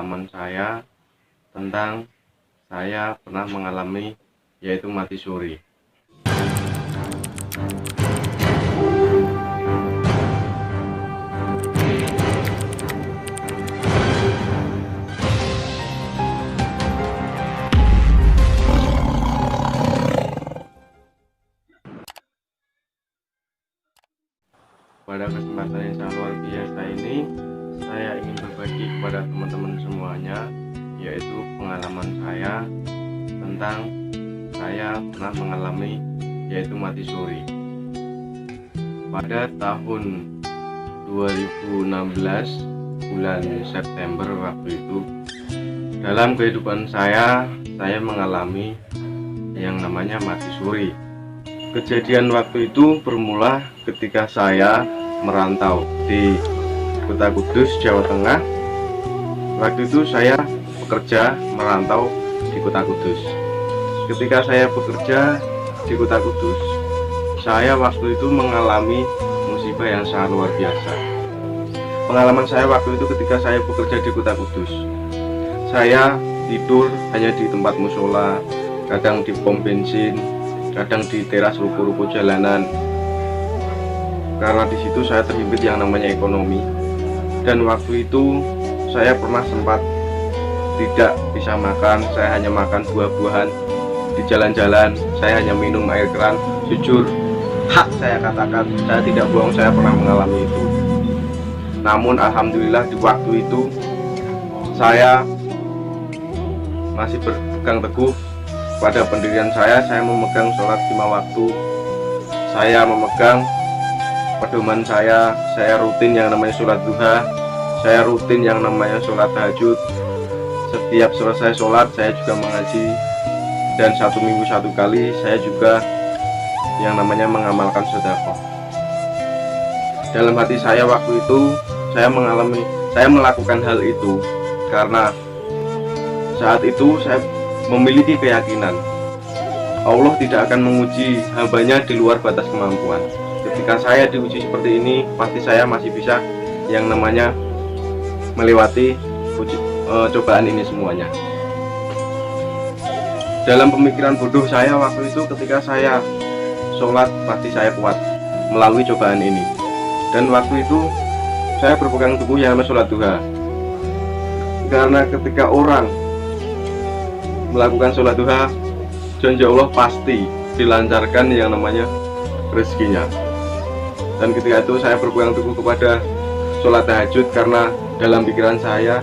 pengalaman saya tentang saya pernah mengalami yaitu mati suri. Pada kesempatan yang sangat luar biasa ini, saya ingin berbagi kepada teman-teman semuanya, yaitu pengalaman saya tentang saya pernah mengalami yaitu mati suri. Pada tahun 2016 bulan September waktu itu, dalam kehidupan saya mengalami yang namanya mati suri. Kejadian waktu itu bermula ketika saya merantau di Kota Kudus, Jawa Tengah. Waktu itu saya bekerja merantau di Kota Kudus. Ketika saya bekerja di Kota Kudus, saya waktu itu mengalami musibah yang sangat luar biasa. Pengalaman saya waktu itu ketika saya bekerja di Kota Kudus, saya tidur hanya di tempat musola, kadang di pom bensin, kadang di teras ruko-ruko jalanan, karena di situ saya terhimpit yang namanya ekonomi. Dan waktu itu saya pernah sempat tidak bisa makan, saya hanya makan buah-buahan di jalan-jalan, saya hanya minum air keran. Jujur, hak saya katakan, saya tidak bohong, saya pernah mengalami itu. Namun alhamdulillah di waktu itu saya masih berpegang teguh pada pendirian saya memegang sholat 5 waktu, saya memegang pedoman saya rutin yang namanya sholat duha, saya rutin yang namanya sholat tahajud. Setiap selesai sholat saya juga mengaji, dan 1 minggu 1 kali saya juga yang namanya mengamalkan sedekah. Dalam hati saya waktu itu saya melakukan hal itu karena saat itu saya memiliki keyakinan Allah tidak akan menguji hambanya di luar batas kemampuan. Ketika saya diuji seperti ini, pasti saya masih bisa yang namanya melewati cobaan ini semuanya. Dalam pemikiran bodoh saya waktu itu, ketika saya sholat pasti saya kuat melalui cobaan ini. Dan waktu itu saya berpegang teguh yang namanya sholat duha, karena ketika orang melakukan sholat duha, janji Allah pasti dilancarkan yang namanya rezekinya. Dan ketika itu saya berpegang teguh kepada sholat tahajud, karena dalam pikiran saya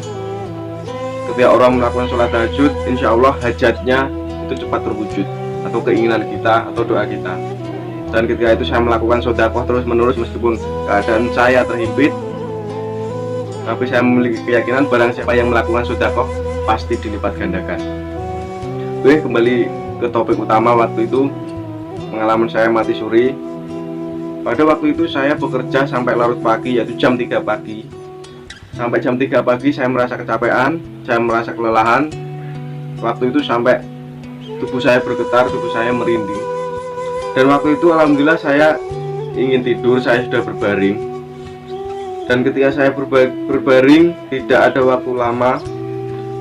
ketika orang melakukan sholat tahajud, insya Allah hajatnya itu cepat terwujud, atau keinginan kita atau doa kita. Dan ketika itu saya melakukan sedekah terus menerus, meskipun keadaan saya terhimpit, tapi saya memiliki keyakinan barang siapa yang melakukan sedekah pasti dilipat gandakan. Oke, kembali ke topik utama. Waktu itu pengalaman saya mati suri. Pada waktu itu saya bekerja sampai larut pagi, yaitu jam 3 pagi. Sampai jam 3 pagi saya merasa kecapean, saya merasa kelelahan. Waktu itu sampai tubuh saya bergetar, tubuh saya merinding. Dan waktu itu alhamdulillah saya ingin tidur, saya sudah berbaring. Dan ketika saya berbaring, tidak ada waktu lama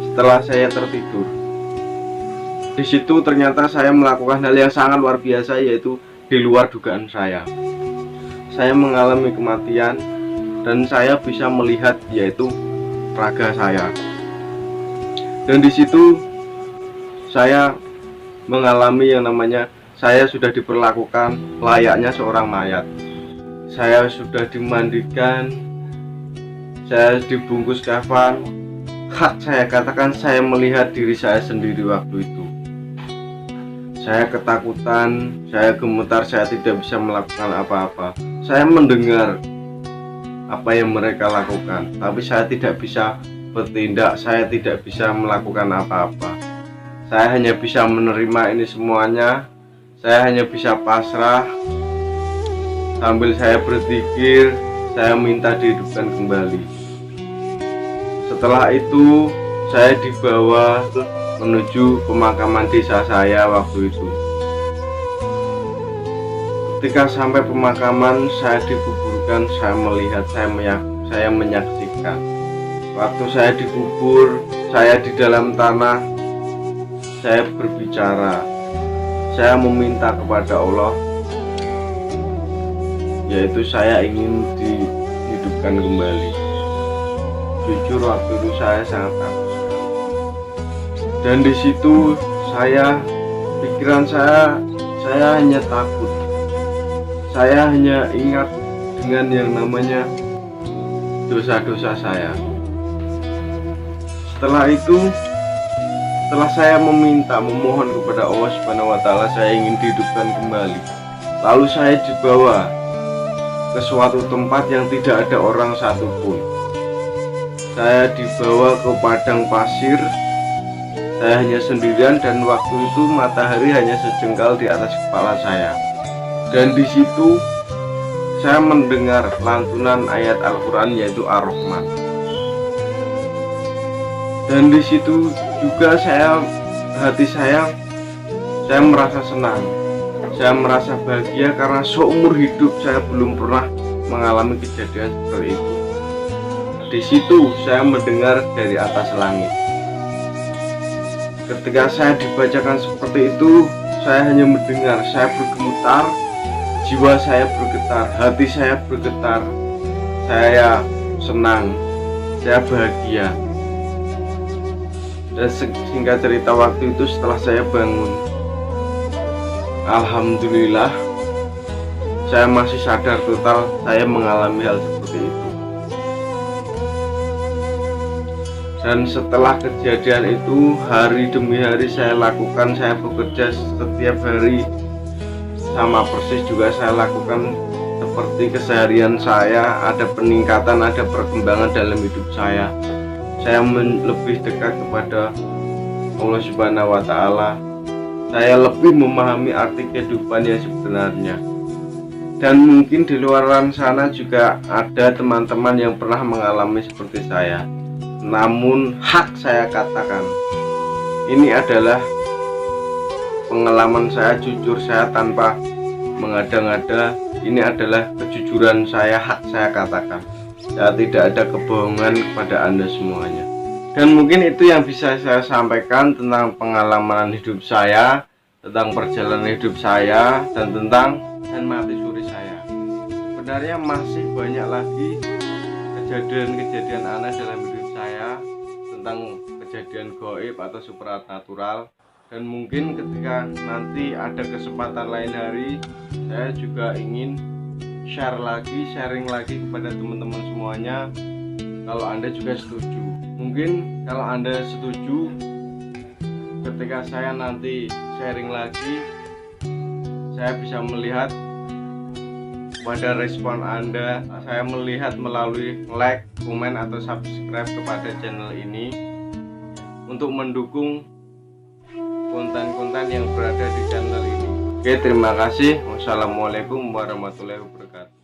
setelah saya tertidur. Di situ ternyata saya melakukan hal yang sangat luar biasa, yaitu di luar dugaan saya. Saya mengalami kematian dan saya bisa melihat yaitu raga saya. Dan di situ saya mengalami yang namanya saya sudah diperlakukan layaknya seorang mayat. Saya sudah dimandikan, saya dibungkus kafan. Hak saya katakan, saya melihat diri saya sendiri waktu itu. Saya ketakutan, saya gemetar, saya tidak bisa melakukan apa-apa. Saya mendengar apa yang mereka lakukan, tapi saya tidak bisa bertindak, saya tidak bisa melakukan apa-apa. Saya hanya bisa menerima ini semuanya. Saya hanya bisa pasrah. Sambil saya berzikir, saya minta dihidupkan kembali. Setelah itu saya dibawa menuju pemakaman desa saya waktu itu. Ketika sampai pemakaman, saya dikuburkan, saya melihat, saya menyaksikan Waktu saya dikubur, saya di dalam tanah, saya berbicara, saya meminta kepada Allah, yaitu saya ingin dihidupkan kembali. Jujur waktu itu saya sangat takut sekali. Dan di situ pikiran saya hanya takut. Saya hanya ingat dengan yang namanya dosa-dosa saya. Setelah itu, setelah saya memohon kepada Allah Subhanahu wa Ta'ala, saya ingin dihidupkan kembali. Lalu saya dibawa ke suatu tempat yang tidak ada orang satupun. Saya dibawa ke padang pasir. Saya hanya sendirian dan waktu itu matahari hanya sejengkal di atas kepala saya. Dan di situ saya mendengar lantunan ayat Al-Quran, yaitu Ar-Rahman. Dan di situ juga hati saya merasa senang, saya merasa bahagia karena seumur hidup saya belum pernah mengalami kejadian seperti itu. Di situ saya mendengar dari atas langit. Ketika saya dibacakan seperti itu, saya hanya mendengar, saya bergemetar, jiwa saya bergetar, hati saya bergetar, saya senang, saya bahagia. Dan singkat cerita, waktu itu setelah saya bangun, alhamdulillah saya masih sadar total saya mengalami hal seperti itu. Dan setelah kejadian itu, hari demi hari saya lakukan, saya bekerja setiap hari sama persis juga saya lakukan seperti keseharian saya. Ada peningkatan, ada perkembangan dalam hidup saya. Saya lebih dekat kepada Allah Subhanahu wa Ta'ala. Saya lebih memahami arti kehidupan yang sebenarnya. Dan mungkin di luar sana juga ada teman-teman yang pernah mengalami seperti saya. Namun hak saya katakan, ini adalah pengalaman saya, jujur saya tanpa mengada-ngada. Ini adalah kejujuran saya, hak saya katakan. Ya, tidak ada kebohongan kepada Anda semuanya. Dan mungkin itu yang bisa saya sampaikan tentang pengalaman hidup saya, tentang perjalanan hidup saya, dan tentang mati suri saya. Sebenarnya masih banyak lagi kejadian-kejadian aneh dalam hidup saya, tentang kejadian gaib atau supranatural. Dan mungkin ketika nanti ada kesempatan lain hari, saya juga ingin sharing lagi kepada teman-teman semuanya. Kalau Anda juga setuju, mungkin kalau Anda setuju, ketika saya nanti sharing lagi, saya bisa melihat pada respon Anda. Saya melihat melalui like, komen, atau subscribe kepada channel ini untuk mendukung konten-konten yang berada di channel ini. Oke, terima kasih. Wassalamualaikum warahmatullahi wabarakatuh.